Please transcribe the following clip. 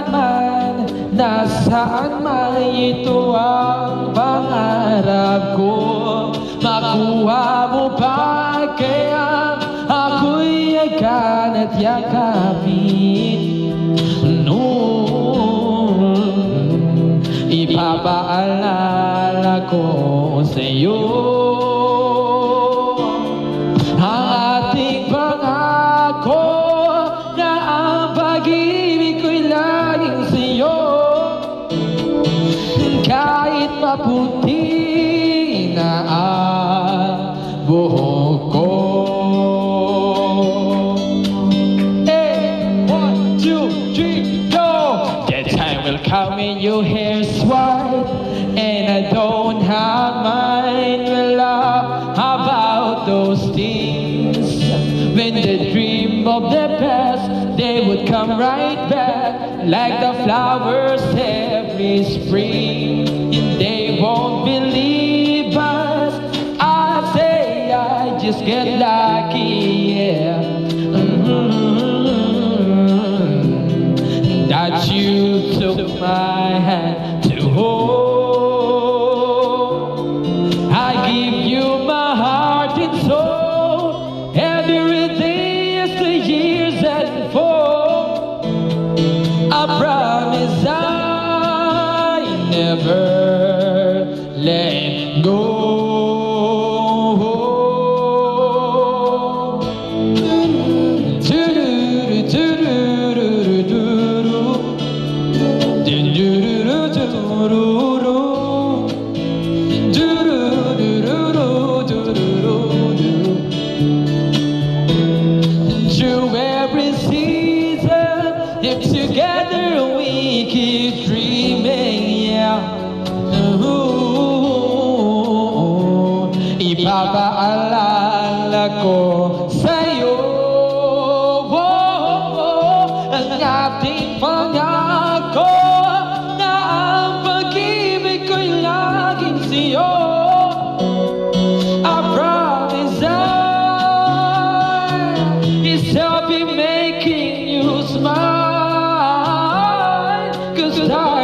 kailanman, nasaan man ito ang pangarap ko. Makuha mo ba kaya ako'y yakan at yakapin? Noon ipapaalala ko sa'yo ang ating pangako na ang pag-ibig ko'y laging sa'yo. Kahit maputi na ang buhok ko. Hey, 1, 2, 3, go! That time will come when your hair's white and I don't have mine. Well, love, how about those things? When the dream of the past, they would come right back like the flowers every spring. And they won't believe us. I say I just get lucky, yeah. That you took my hand to hold. I give you my heart and soul. Every day as the years unfold, I promise I never let go. Through every season, if together we keep dreaming, yeah. Ipapaalala ko sa'yo ang ating pangako na ang pag-ibig ko'y laging sa'yo. I promise I'll be making you smile, 'cause I